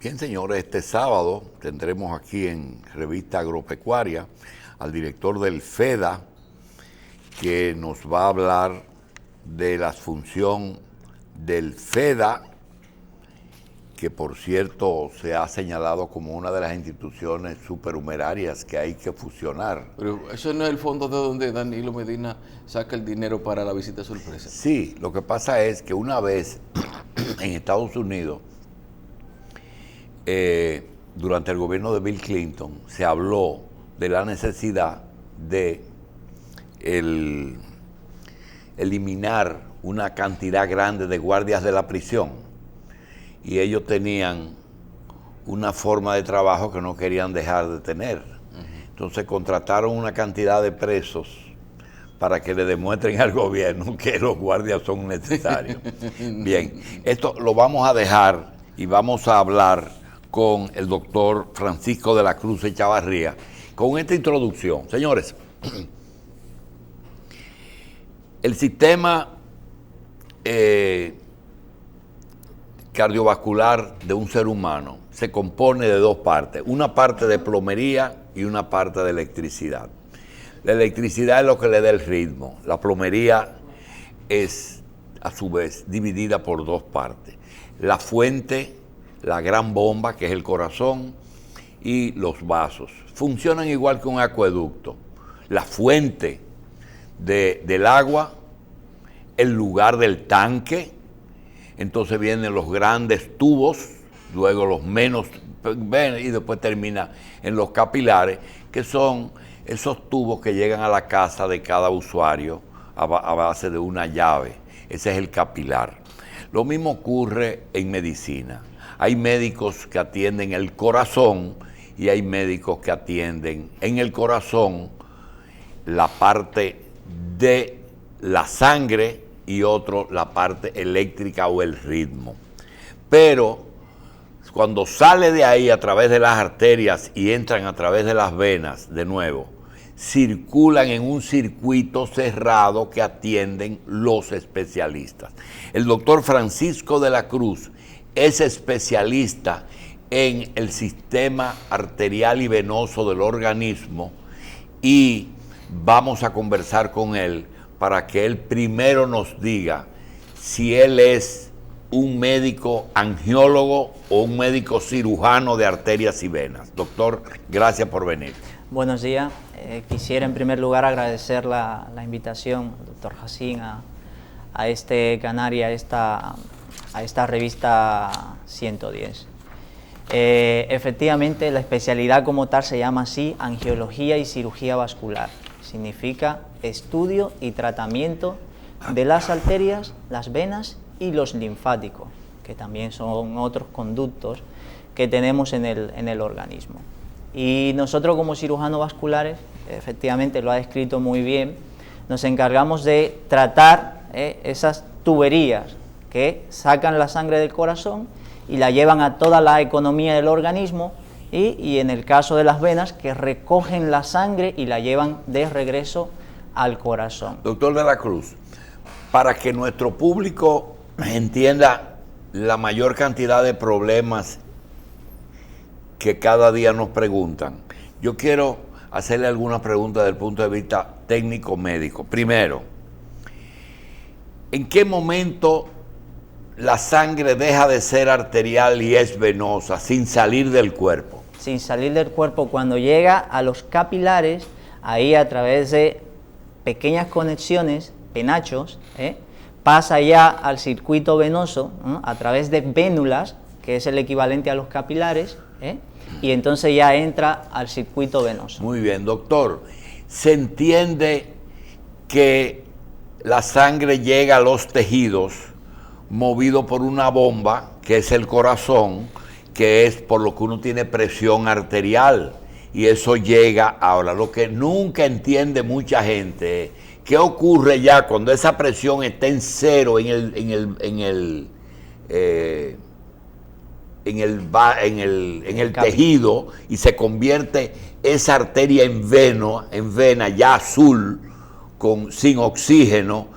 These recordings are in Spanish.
Bien, señores, este sábado tendremos aquí en Revista Agropecuaria al director del FEDA, que nos va a hablar de la función del FEDA, que por cierto se ha señalado como una de las instituciones supernumerarias que hay que fusionar. Pero eso no es el fondo de donde Danilo Medina saca el dinero para la visita sorpresa. Sí, lo que pasa es que una vez en Estados Unidos, durante el gobierno de Bill Clinton, se habló de la necesidad de eliminar una cantidad grande de guardias de la prisión, y ellos tenían una forma de trabajo que no querían dejar de tener. Entonces contrataron una cantidad de presos para que le demuestren al gobierno que los guardias son necesarios. Bien, esto lo vamos a dejar y vamos a hablar con el doctor Francisco de la Cruz Echavarría con esta introducción. Señores, el sistema cardiovascular de un ser humano se compone de dos partes, una parte de plomería y una parte de electricidad. La electricidad es lo que le da el ritmo, la plomería es a su vez dividida por dos partes, la fuente, la gran bomba que es el corazón, y los vasos. Funcionan igual que un acueducto. La fuente del agua, el lugar del tanque, entonces vienen los grandes tubos, luego los menos, y después termina en los capilares, que son esos tubos que llegan a la casa de cada usuario a base de una llave. Ese es el capilar. Lo mismo ocurre en medicina. Hay médicos que atienden el corazón y hay médicos que atienden en el corazón la parte de la sangre y otro la parte eléctrica o el ritmo. Pero cuando sale de ahí a través de las arterias y entran a través de las venas de nuevo, circulan en un circuito cerrado que atienden los especialistas. El doctor Francisco de la Cruz es especialista en el sistema arterial y venoso del organismo, y vamos a conversar con él para que él primero nos diga si él es un médico angiólogo o un médico cirujano de arterias y venas. Doctor, gracias por venir. Buenos días. Quisiera en primer lugar agradecer la invitación, doctor Jacín, a este canal y a esta revista 110. Efectivamente, la especialidad como tal se llama así, angiología y cirugía vascular. Significa estudio y tratamiento de las arterias, las venas y los linfáticos, que también son otros conductos que tenemos en el organismo. Y nosotros como cirujanos vasculares, efectivamente lo ha descrito muy bien, nos encargamos de tratar esas tuberías que sacan la sangre del corazón y la llevan a toda la economía del organismo, y en el caso de las venas, que recogen la sangre y la llevan de regreso al corazón. Doctor de la Cruz, para que nuestro público entienda la mayor cantidad de problemas que cada día nos preguntan, yo quiero hacerle algunas preguntas desde el punto de vista técnico-médico. Primero, ¿en qué momento la sangre deja de ser arterial y es venosa sin salir del cuerpo? Sin salir del cuerpo, cuando llega a los capilares, ahí a través de pequeñas conexiones, penachos, pasa ya al circuito venoso, a través de vénulas, que es el equivalente a los capilares, y entonces ya entra al circuito venoso. Muy bien, doctor. ¿Se entiende que la sangre llega a los tejidos movido por una bomba, que es el corazón, que es por lo que uno tiene presión arterial, y eso llega? Ahora, lo que nunca entiende mucha gente es qué ocurre ya cuando esa presión está en cero en el tejido, y se convierte esa arteria en vena ya azul, sin oxígeno.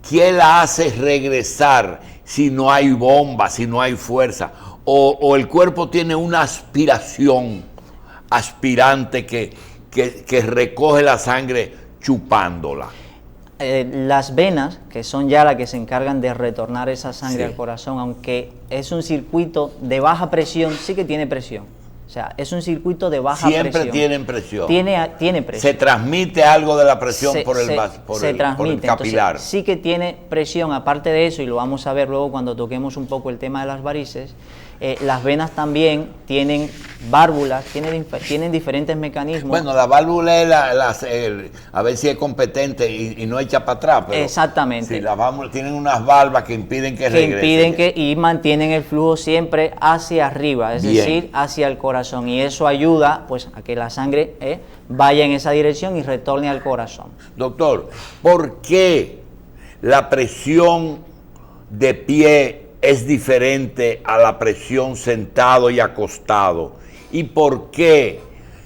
¿Qué la hace regresar si no hay bomba, si no hay fuerza? o el cuerpo tiene una aspiración aspirante que recoge la sangre chupándola? Las venas, que son ya las que se encargan de retornar esa sangre Sí. al corazón, aunque es un circuito de baja presión, sí que tiene presión. O sea, es un circuito de baja Siempre presión. tienen presión. Tiene presión. Se transmite algo de la presión Se por el transmite. capilar. Entonces, sí que tiene presión, aparte de eso, y lo vamos a ver luego cuando toquemos un poco el tema de las varices. Las venas también tienen válvulas, tienen diferentes mecanismos. Bueno, la válvula es a ver si es competente y no echa para atrás. Pero Exactamente. Sí, las válvulas tienen unas valvas que impiden que que regrese. y mantienen el flujo siempre hacia arriba, es Bien. decir, hacia el corazón, y eso ayuda pues a que la sangre vaya en esa dirección y retorne al corazón. Doctor, ¿por qué la presión de pie es diferente a la presión sentado y acostado? ¿Y por qué,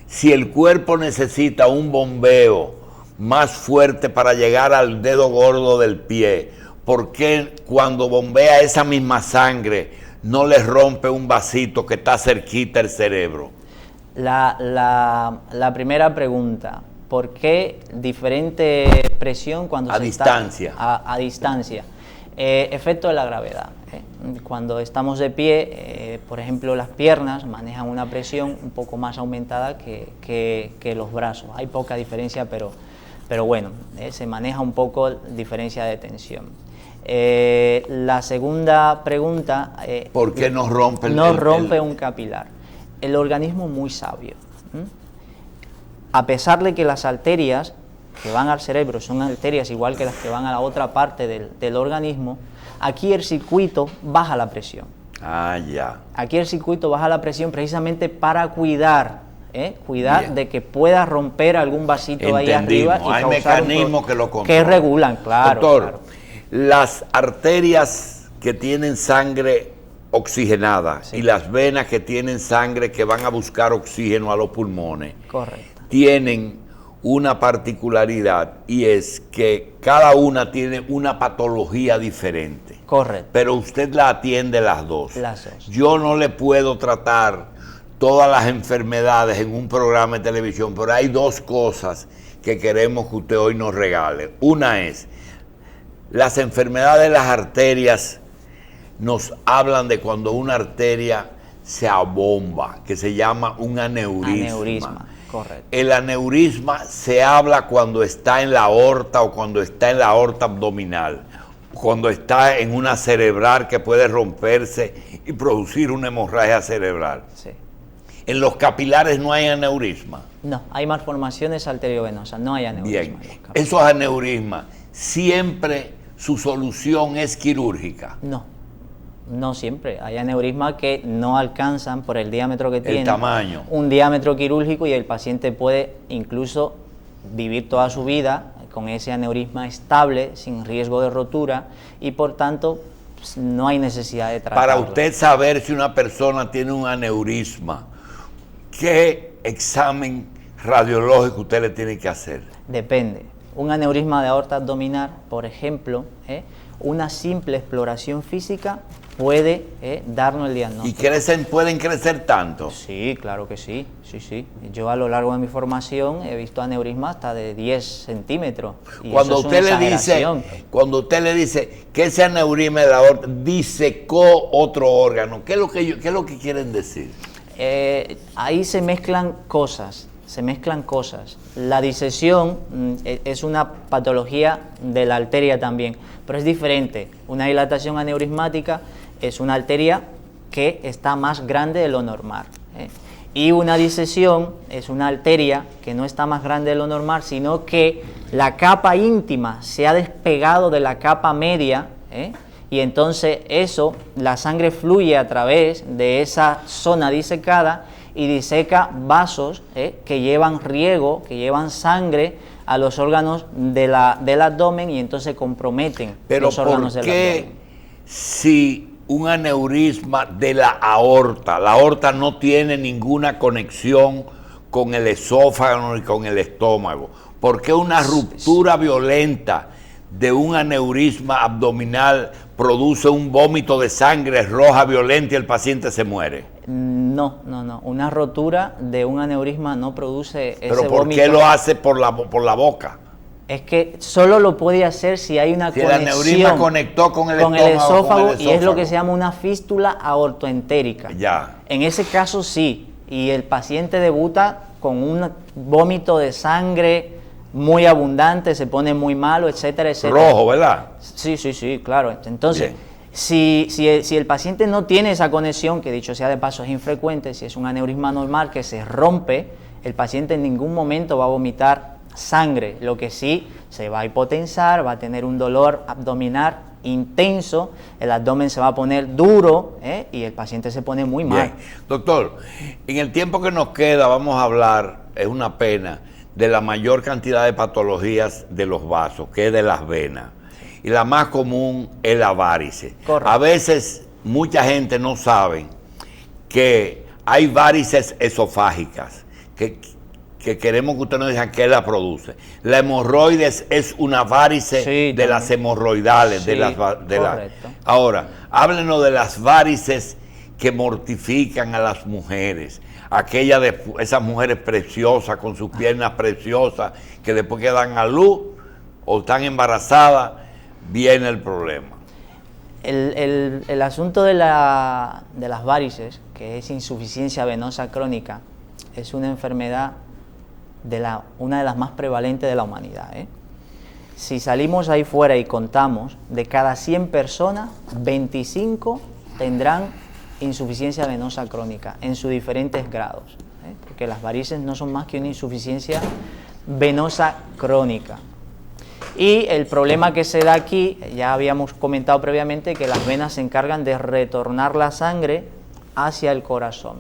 si el cuerpo necesita un bombeo más fuerte para llegar al dedo gordo del pie, por qué cuando bombea esa misma sangre no le rompe un vasito que está cerquita el cerebro? La primera pregunta, ¿por qué diferente presión cuando A se distancia. está a distancia? Efecto de la gravedad. Cuando estamos de pie, por ejemplo, las piernas manejan una presión un poco más aumentada que los brazos. Hay poca diferencia, pero bueno, se maneja un poco diferencia de tensión. La segunda pregunta... ¿Por qué no rompe un capilar? El organismo es muy sabio. A pesar de que las arterias que van al cerebro son arterias igual que las que van a la otra parte del organismo, aquí el circuito baja la presión. Ah, ya. Aquí el circuito baja la presión precisamente para cuidar Bien. de que pueda romper algún vasito ahí Entendimos. arriba. Y Hay causar mecanismos que lo controlan. que regulan, claro. Doctor, claro. las arterias que tienen sangre oxigenada Sí. y las venas que tienen sangre que van a buscar oxígeno a los pulmones Correcto. tienen una particularidad, y es que cada una tiene una patología diferente. Correcto. Pero usted la atiende las dos. Las dos. Yo no le puedo tratar todas las enfermedades en un programa de televisión, pero hay dos cosas que queremos que usted hoy nos regale. Una es, las enfermedades de las arterias nos hablan de cuando una arteria se abomba, que se llama un aneurisma. Aneurisma, correcto. El aneurisma se habla cuando está en la aorta o cuando está en la aorta abdominal, cuando está en una cerebral que puede romperse y producir una hemorragia cerebral. Sí. En los capilares no hay aneurisma. No, hay malformaciones arteriovenosas, no hay aneurisma. Bien, en los capilares. esos aneurismas, siempre su solución es quirúrgica. No siempre. Hay aneurismas que no alcanzan por el diámetro que tienen. tamaño. Un diámetro quirúrgico, y el paciente puede incluso vivir toda su vida con ese aneurisma estable, sin riesgo de rotura, y por tanto pues, no hay necesidad de tratarlo. Para usted saber si una persona tiene un aneurisma, ¿qué examen radiológico usted le tiene que hacer? Depende. Un aneurisma de aorta abdominal, por ejemplo, una simple exploración física puede darnos el diagnóstico. ¿Y pueden crecer tanto? Sí, claro que sí, sí. Yo a lo largo de mi formación he visto aneurismas hasta de 10 centímetros. Y Cuando eso es una usted exageración. cuando usted le dice que ese aneurisma de la aorta disecó otro órgano, ¿qué es lo que quieren decir? Ahí se mezclan cosas. La disección es una patología de la arteria también, pero es diferente. Una dilatación aneurismática es una arteria que está más grande de lo normal. Y una disección es una arteria que no está más grande de lo normal, sino que la capa íntima se ha despegado de la capa media, y entonces la sangre fluye a través de esa zona disecada y diseca vasos que llevan riego, que llevan sangre a los órganos del abdomen, y entonces comprometen los órganos del abdomen. ¿Por qué si un aneurisma de la aorta no tiene ninguna conexión con el esófago ni con el estómago? ¿Por qué una ruptura violenta de un aneurisma abdominal produce un vómito de sangre roja violenta y el paciente se muere? No. Una rotura de un aneurisma no produce ese ¿Pero por vómito. qué lo hace por la boca? Es que solo lo puede hacer si hay una Si el conexión aneurisma conectó con el estómago, esófago, con el y es lo que esófago. se llama una fístula aortoentérica. Ya. En ese caso sí, y el paciente debuta con un vómito de sangre muy abundante, se pone muy malo, etcétera, etcétera. Rojo, ¿verdad? Sí, claro. Entonces, Bien. si el paciente no tiene esa conexión, que dicho sea de paso es infrecuente, si es un aneurisma normal que se rompe, el paciente en ningún momento va a vomitar sangre. Lo que sí, se va a hipotensar, va a tener un dolor abdominal intenso, el abdomen se va a poner duro, y el paciente se pone muy mal. Bien. Doctor, en el tiempo que nos queda vamos a hablar, es una pena, de la mayor cantidad de patologías de los vasos, que es de las venas. Y la más común es la varice. Correcto. A veces mucha gente no sabe que hay varices esofágicas, que queremos que usted nos diga qué la produce. La hemorroides es una varice Sí, de también. las hemorroidales. Sí, correcto. Ahora, háblenos de las varices que mortifican a las mujeres. Aquellas de esas mujeres preciosas, con sus piernas preciosas, que después que dan a luz o están embarazadas, viene el problema. El asunto de las varices, que es insuficiencia venosa crónica, es una enfermedad una de las más prevalentes de la humanidad. Si salimos ahí fuera y contamos, de cada 100 personas, 25 tendrán insuficiencia venosa crónica en sus diferentes grados, porque las varices no son más que una insuficiencia venosa crónica. Y el problema que se da aquí, ya habíamos comentado previamente, que las venas se encargan de retornar la sangre hacia el corazón.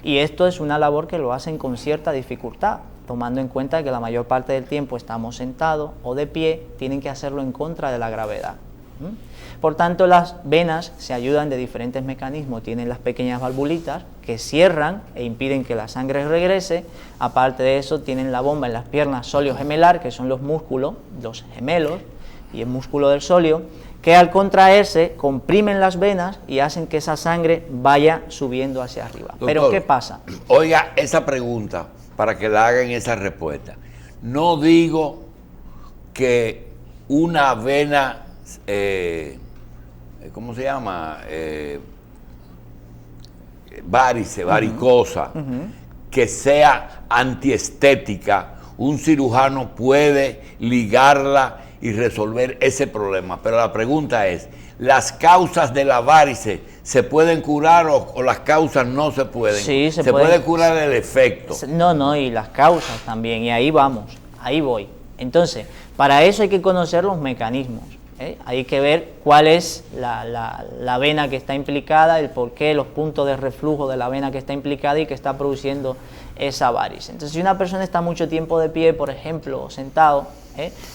Y esto es una labor que lo hacen con cierta dificultad, tomando en cuenta que la mayor parte del tiempo estamos sentados o de pie, tienen que hacerlo en contra de la gravedad. Por tanto, las venas se ayudan de diferentes mecanismos. Tienen las pequeñas valvulitas que cierran e impiden que la sangre regrese. Aparte de eso, tienen la bomba en las piernas sóleo gemelar, que son los músculos, los gemelos, y el músculo del sóleo, que al contraerse comprimen las venas y hacen que esa sangre vaya subiendo hacia arriba. Doctor, Pero ¿qué pasa? Oiga esa pregunta para que la hagan esa respuesta. No digo que una vena, ¿cómo se llama? Varice, varicosa, que sea antiestética, un cirujano puede ligarla y resolver ese problema. Pero la pregunta es, ¿las causas de la varice se pueden curar o las causas no se pueden? Sí, se puede curar el efecto. No, y las causas también, y ahí vamos, ahí voy. Entonces, para eso hay que conocer los mecanismos, hay que ver cuál es la vena que está implicada, el porqué, los puntos de reflujo de la vena que está implicada y que está produciendo esa varice. Entonces, si una persona está mucho tiempo de pie, por ejemplo, o sentado,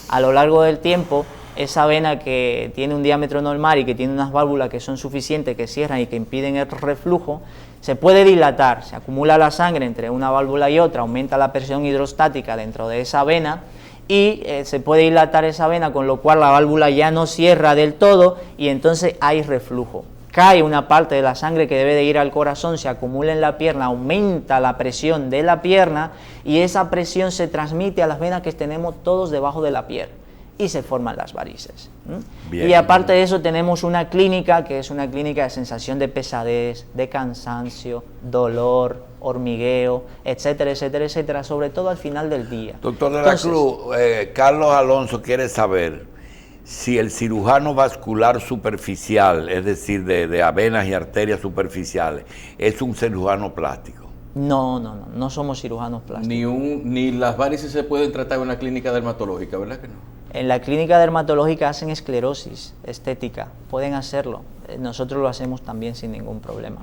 a lo largo del tiempo, esa vena que tiene un diámetro normal y que tiene unas válvulas que son suficientes, que cierran y que impiden el reflujo, se puede dilatar, se acumula la sangre entre una válvula y otra, aumenta la presión hidrostática dentro de esa vena y se puede dilatar esa vena, con lo cual la válvula ya no cierra del todo y entonces hay reflujo. Cae una parte de la sangre que debe de ir al corazón, se acumula en la pierna, aumenta la presión de la pierna y esa presión se transmite a las venas que tenemos todos debajo de la piel y se forman las varices. Bien. Y aparte de eso tenemos una clínica que es una clínica de sensación de pesadez, de cansancio, dolor, hormigueo, etcétera, etcétera, etcétera, sobre todo al final del día. Doctor de la Entonces, Cruz, Carlos Alonso quiere saber si el cirujano vascular superficial, es decir, de venas y arterias superficiales, es un cirujano plástico. No somos cirujanos plásticos. Ni las varices se pueden tratar en una clínica dermatológica, ¿verdad que no? En la clínica dermatológica hacen esclerosis estética, pueden hacerlo. Nosotros lo hacemos también sin ningún problema.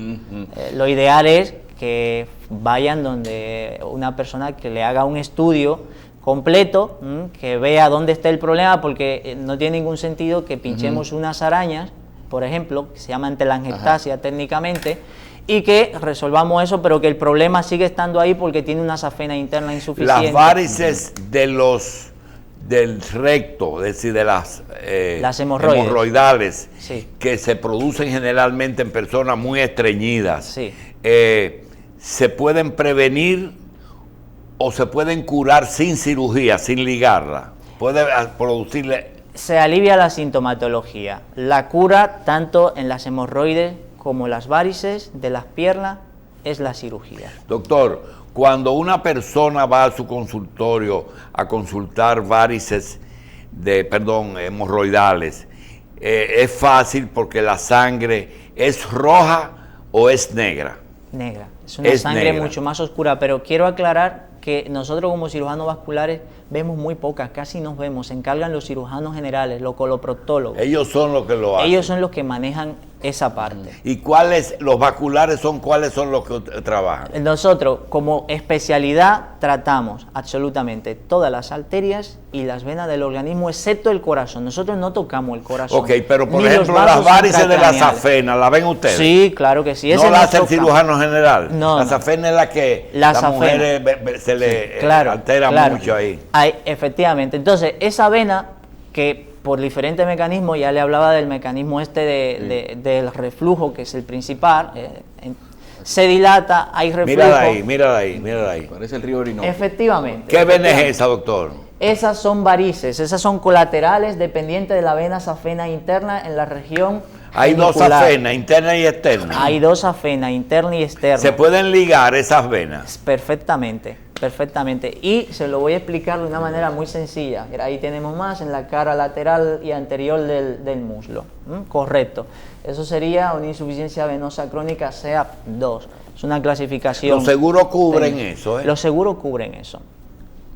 Lo ideal es que vayan donde una persona que le haga un estudio completo, que vea dónde está el problema, porque no tiene ningún sentido que pinchemos unas arañas, por ejemplo, que se llaman telangiectasia técnicamente, y que resolvamos eso, pero que el problema sigue estando ahí porque tiene una safena interna insuficiente. Las varices del recto, es decir, de las hemorroides. hemorroidales, Sí. que se producen generalmente en personas muy estreñidas, Sí. ¿se pueden prevenir o se pueden curar sin cirugía, sin ligarla? ¿Puede producirle? Se alivia la sintomatología. La cura, tanto en las hemorroides como las varices de las piernas, es la cirugía. Doctor, cuando una persona va a su consultorio a consultar varices hemorroidales, es fácil porque la sangre es roja o es negra. Negra. Es una Es sangre negra. mucho más oscura, pero quiero aclarar que nosotros como cirujanos vasculares vemos muy pocas, casi no vemos. Se encargan los cirujanos generales, los coloproctólogos. Ellos son los que lo hacen. Ellos son los que manejan esa parte. ¿Y los vasculares cuáles son los que trabajan? Nosotros, como especialidad, tratamos absolutamente todas las arterias y las venas del organismo, excepto el corazón. Nosotros no tocamos el corazón. Ok, pero por ni los ejemplo, las vasos varices de la intracraneales. safena, ¿la ven ustedes? Sí, claro que sí. ¿No Ese la es hace el nuestro cirujano general? No, La no. safena es la que La las safena. mujeres se le altera claro. mucho ahí. Efectivamente. Entonces, esa vena que por diferentes mecanismos, ya le hablaba del mecanismo del reflujo, que es el principal, se dilata, hay reflujo. Mírala ahí. Parece el río Orinoco. Efectivamente. ¿Qué vena es esa, doctor? Esas son varices, esas son colaterales dependientes de la vena safena interna en la región Hay dos genicular. safenas, interna y externa. Hay dos safenas, interna y externa. ¿Se pueden ligar esas venas? Perfectamente. Y se lo voy a explicar de una manera muy sencilla. Mira, ahí tenemos más en la cara lateral y anterior del muslo. Correcto. Eso sería una insuficiencia venosa crónica CEAP2. Es una clasificación. Los seguros cubren eso, ¿eh? Los seguros cubren eso.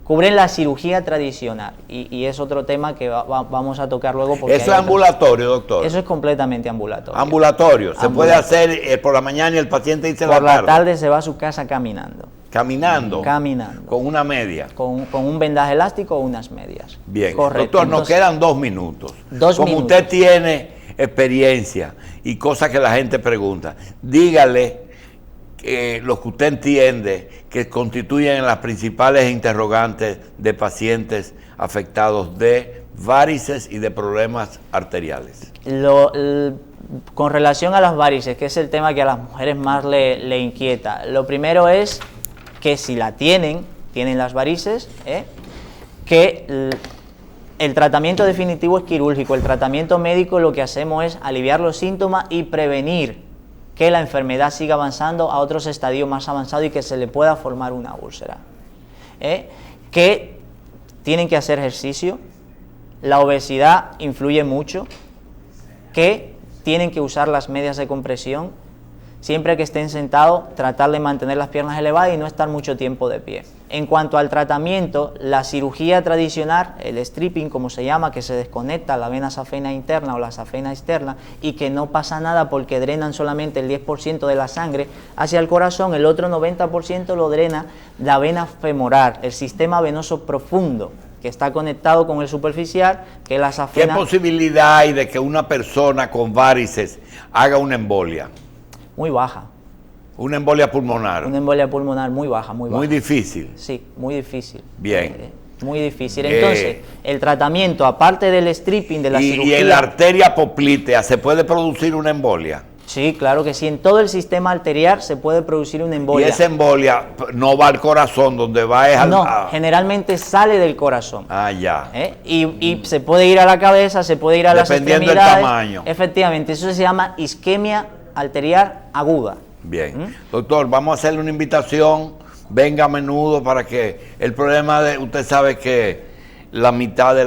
Cubren la cirugía tradicional. Y es otro tema que vamos a tocar luego. Porque Eso es ambulatorio, doctor. Eso es completamente ambulatorio. Ambulatorio. Se puede Ambulatorio. hacer por la mañana y el paciente dice Por la tarde se va a su casa caminando. Caminando. Caminando. Con una media. Con un vendaje elástico o unas medias. Bien. Correcto. Doctor, nos Entonces, quedan 2 minutos. 2 Como minutos. usted tiene experiencia y cosas que la gente pregunta, dígale lo que usted entiende que constituyen las principales interrogantes de pacientes afectados de varices y de problemas arteriales. Con relación a las varices, que es el tema que a las mujeres más le inquieta, lo primero es que si la tienen las varices, que el tratamiento definitivo es quirúrgico. El tratamiento médico lo que hacemos es aliviar los síntomas y prevenir que la enfermedad siga avanzando a otros estadios más avanzados y que se le pueda formar una úlcera. Que tienen que hacer ejercicio, la obesidad influye mucho, que tienen que usar las medias de compresión, siempre que estén sentados, tratar de mantener las piernas elevadas y no estar mucho tiempo de pie. En cuanto al tratamiento, la cirugía tradicional, el stripping como se llama, que se desconecta la vena safena interna o la safena externa y que no pasa nada porque drenan solamente el 10% de la sangre hacia el corazón, el otro 90% lo drena la vena femoral, el sistema venoso profundo, que está conectado con el superficial, que es la ¿Qué safena. posibilidad hay de que una persona con varices haga una embolia? Muy baja. Una embolia pulmonar. Una embolia pulmonar muy baja, muy baja. Muy difícil. Sí, muy difícil. Bien. Muy difícil. Entonces, el tratamiento, aparte del stripping, de la Y cirugía... en la arteria poplitea, ¿se puede producir una embolia? Sí, claro que sí. En todo el sistema arterial se puede producir una embolia. Y esa embolia no va al corazón, donde va es al... No, generalmente sale del corazón. Ah, ya. Y se puede ir a la cabeza, se puede ir a las Dependiendo del extremidades. tamaño. Efectivamente, eso se llama isquemia arterial aguda. Bien. Doctor, vamos a hacerle una invitación. Venga a menudo para que el problema de... Usted sabe que la mitad de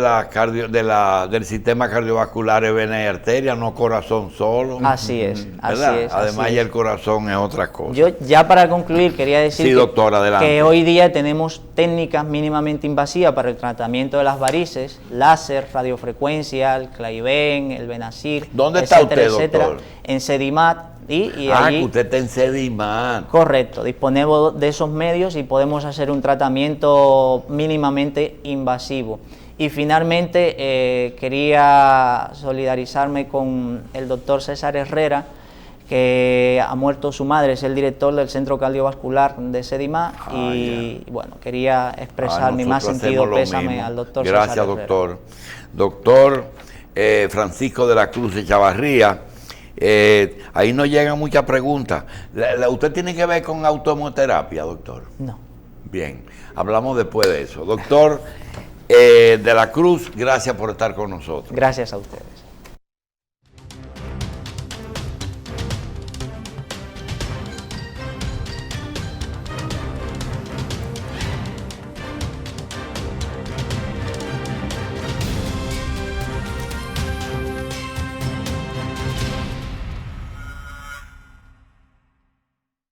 del sistema cardiovascular es vena y arteria, no corazón solo. Así es, así ¿verdad? es. Además, así ya es. el corazón es otra cosa. Yo ya para concluir quería decir Sí, doctor, adelante. que hoy día tenemos técnicas mínimamente invasivas para el tratamiento de las varices, láser, radiofrecuencia, el Claiven, el Benazir, ¿Dónde está usted, etcétera, doctor? En Sedimat y Ah, allí, que usted está en Sedimat. correcto, disponemos de esos medios y podemos hacer un tratamiento mínimamente invasivo. Y finalmente quería solidarizarme con el doctor César Herrera, que ha muerto su madre, es el director del Centro Cardiovascular de Sedimá, y bueno, quería expresar mi más nosotros sentido hacemos lo pésame mismo. al doctor Gracias, César Herrera. doctor. Doctor Francisco de la Cruz de Chavarría, ahí no llegan muchas preguntas. ¿Usted tiene que ver con automoterapia, doctor? No. Bien, hablamos después de eso. Doctor de la Cruz, gracias por estar con nosotros. Gracias a ustedes.